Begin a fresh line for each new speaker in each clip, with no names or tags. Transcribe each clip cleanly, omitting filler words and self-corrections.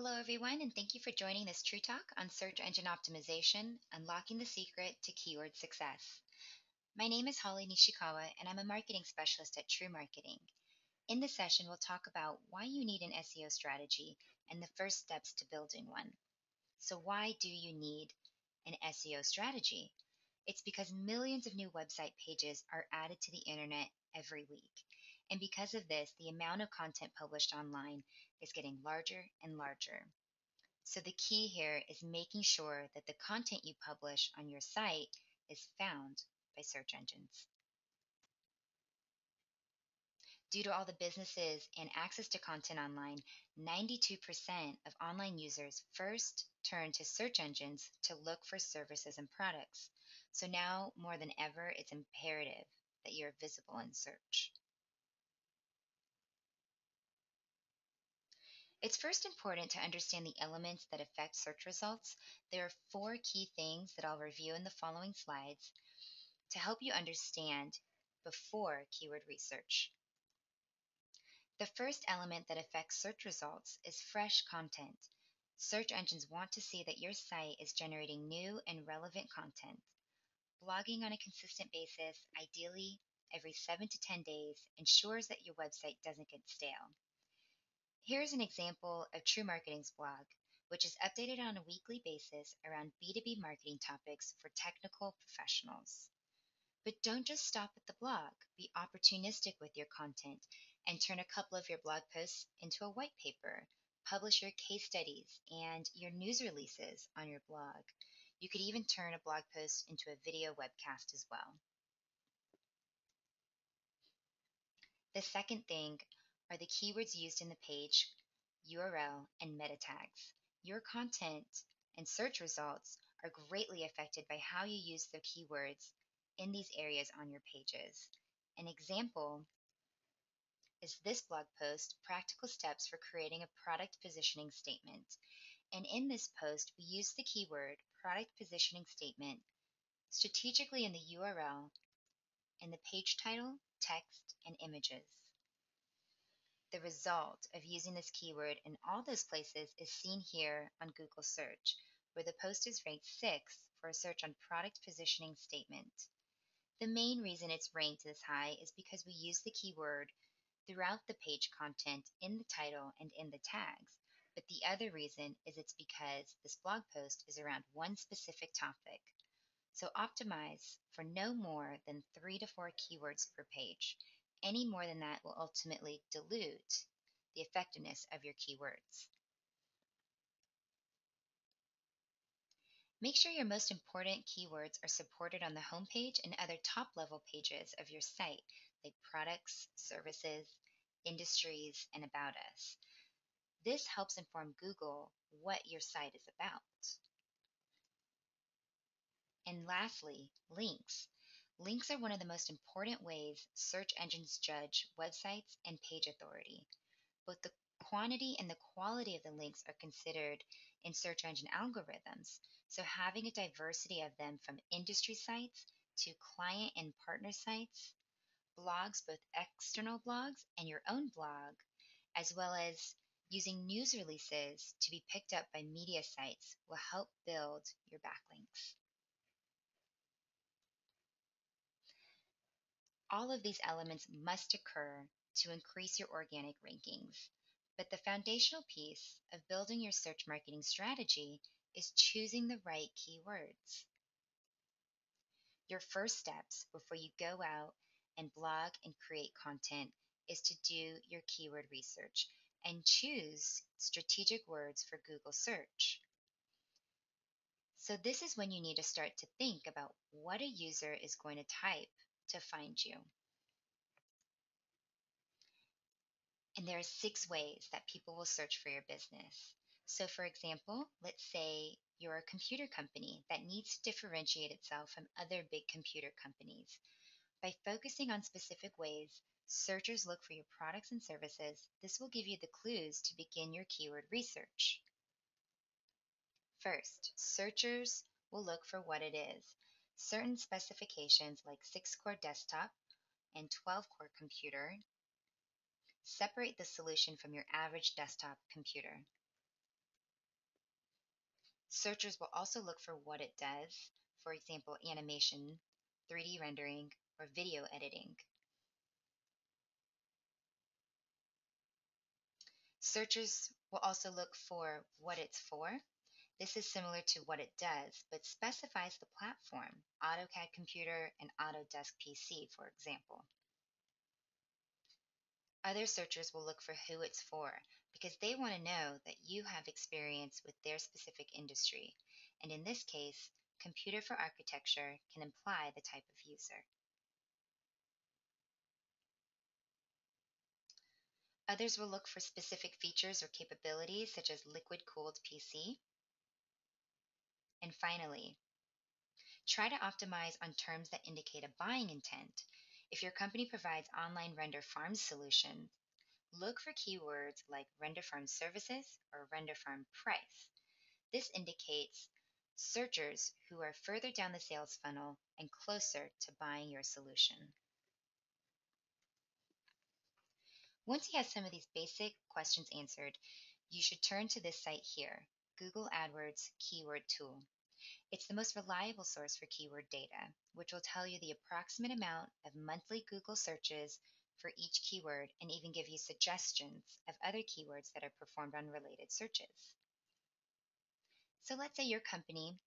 Hello, everyone, and thank you for joining this TREW Talk on search engine optimization, unlocking the secret to keyword success. My name is Holly Nishikawa, and I'm a marketing specialist at TREW Marketing. In this session, we'll talk about why you need an SEO strategy and the first steps to building one. So, why do you need an SEO strategy? It's because millions of new website pages are added to the internet every week. And because of this, the amount of content published online is getting larger and larger. So the key here is making sure that the content you publish on your site is found by search engines. Due to all the businesses and access to content online, 92% of online users first turn to search engines to look for services and products. So now more than ever, it's imperative that you're visible in search. It's first important to understand the elements that affect search results. There are four key things that I'll review in the following slides to help you understand before keyword research. The first element that affects search results is fresh content. Search engines want to see that your site is generating new and relevant content. Blogging on a consistent basis, ideally every 7 to 10 days, ensures that your website doesn't get stale. Here's an example of TREW Marketing's blog, which is updated on a weekly basis around B2B marketing topics for technical professionals. But don't just stop at the blog. Be opportunistic with your content and turn a couple of your blog posts into a white paper. Publish your case studies and your news releases on your blog. You could even turn a blog post into a video webcast as well. The second thing are the keywords used in the page, URL, and meta tags. Your content and search results are greatly affected by how you use the keywords in these areas on your pages. An example is this blog post, Practical Steps for Creating a Product Positioning Statement. And in this post, we use the keyword product positioning statement strategically in the URL, in the page title, text, and images. The result of using this keyword in all those places is seen here on Google search, where the post is ranked 6th for a search on product positioning statement. The main reason it's ranked this high is because we use the keyword throughout the page content, in the title, and in the tags. But the other reason is it's because this blog post is around one specific topic. So optimize for no more than 3 to 4 keywords per page. Any more than that will ultimately dilute the effectiveness of your keywords. Make sure your most important keywords are supported on the homepage and other top-level pages of your site, like products, services, industries, and about us. This helps inform Google what your site is about. And lastly, links. Links are one of the most important ways search engines judge websites and page authority. Both the quantity and the quality of the links are considered in search engine algorithms, so having a diversity of them from industry sites to client and partner sites, blogs, both external blogs and your own blog, as well as using news releases to be picked up by media sites will help build your backlinks. All of these elements must occur to increase your organic rankings. But the foundational piece of building your search marketing strategy is choosing the right keywords. Your first steps before you go out and blog and create content is to do your keyword research and choose strategic words for Google search. So this is when you need to start to think about what a user is going to type to find you. And there are 6 ways that people will search for your business. So for example, let's say you're a computer company that needs to differentiate itself from other big computer companies. By focusing on specific ways searchers look for your products and services, this will give you the clues to begin your keyword research. First, searchers will look for what it is. Certain specifications like 6-core desktop and 12-core computer separate the solution from your average desktop computer. Searchers will also look for what it does, for example, animation, 3D rendering, or video editing. Searchers will also look for what it's for. This is similar to what it does, but specifies the platform, AutoCAD computer and Autodesk PC, for example. Other searchers will look for who it's for because they want to know that you have experience with their specific industry. And in this case, computer for architecture can imply the type of user. Others will look for specific features or capabilities such as liquid-cooled PC. And finally, try to optimize on terms that indicate a buying intent. If your company provides online render farm solutions, look for keywords like render farm services or render farm price. This indicates searchers who are further down the sales funnel and closer to buying your solution. Once you have some of these basic questions answered, you should turn to this site here, Google AdWords Keyword Tool. It's the most reliable source for keyword data, which will tell you the approximate amount of monthly Google searches for each keyword and even give you suggestions of other keywords that are performed on related searches. So let's say your company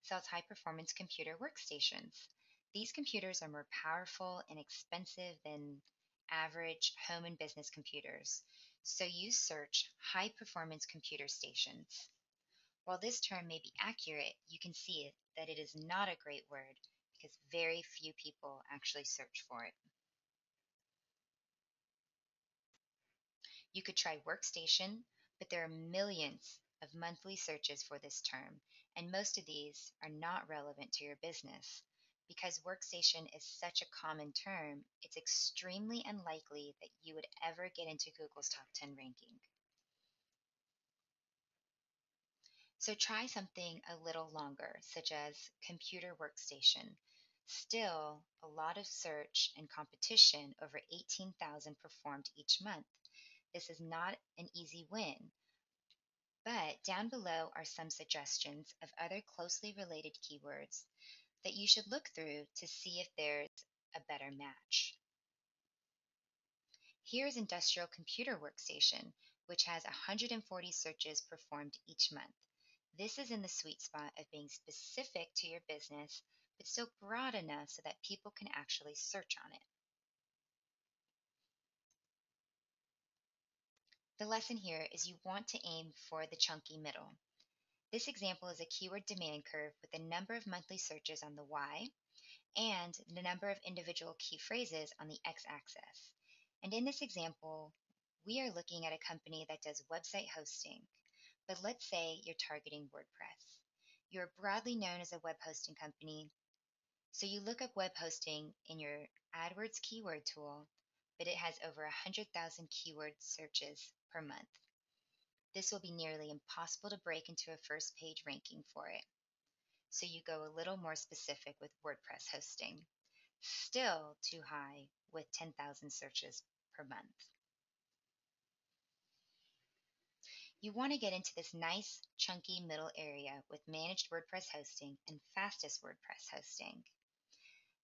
sells high-performance computer workstations. These computers are more powerful and expensive than average home and business computers, so you search high-performance computer stations. While this term may be accurate, you can see that it is not a great word because very few people actually search for it. You could try workstation, but there are millions of monthly searches for this term, and most of these are not relevant to your business. Because workstation is such a common term, it's extremely unlikely that you would ever get into Google's top 10 ranking. So try something a little longer, such as computer workstation. Still, a lot of search and competition, over 18,000 performed each month. This is not an easy win, but down below are some suggestions of other closely related keywords that you should look through to see if there's a better match. Here's Industrial Computer Workstation, which has 140 searches performed each month. This is in the sweet spot of being specific to your business, but still broad enough so that people can actually search on it. The lesson here is you want to aim for the chunky middle. This example is a keyword demand curve with the number of monthly searches on the Y and the number of individual key phrases on the x-axis. And in this example, we are looking at a company that does website hosting. But let's say you're targeting WordPress. You're broadly known as a web hosting company, so you look up web hosting in your AdWords keyword tool, but it has over 100,000 keyword searches per month. This will be nearly impossible to break into a first page ranking for it. So you go a little more specific with WordPress hosting. Still too high with 10,000 searches per month. You want to get into this nice, chunky middle area with managed WordPress hosting and fastest WordPress hosting.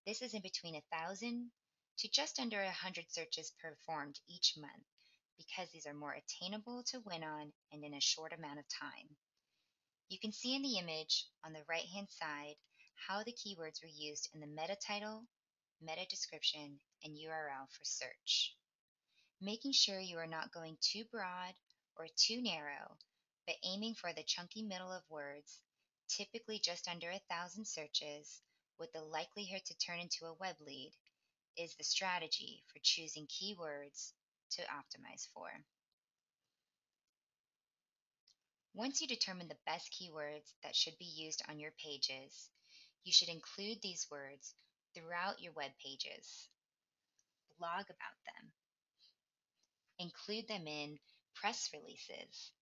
This is in between 1,000 to just under 100 searches performed each month because these are more attainable to win on and in a short amount of time. You can see in the image on the right-hand side how the keywords were used in the meta title, meta description, and URL for search. Making sure you are not going too broad or too narrow, but aiming for the chunky middle of words, typically just under 1,000 searches, with the likelihood to turn into a web lead, is the strategy for choosing keywords to optimize for. Once you determine the best keywords that should be used on your pages, you should include these words throughout your web pages. Blog about them. Include them in press releases.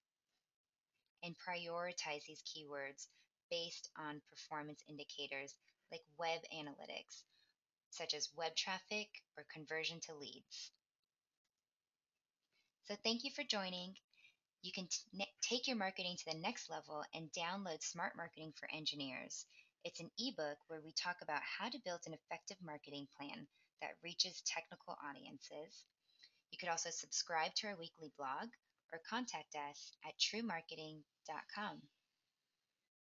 And prioritize these keywords based on performance indicators like web analytics, such as web traffic or conversion to leads. So thank you for joining. You can take your marketing to the next level and download Smart Marketing for Engineers. It's an ebook where we talk about how to build an effective marketing plan that reaches technical audiences. You could also subscribe to our weekly blog or contact us at truemarketing.com.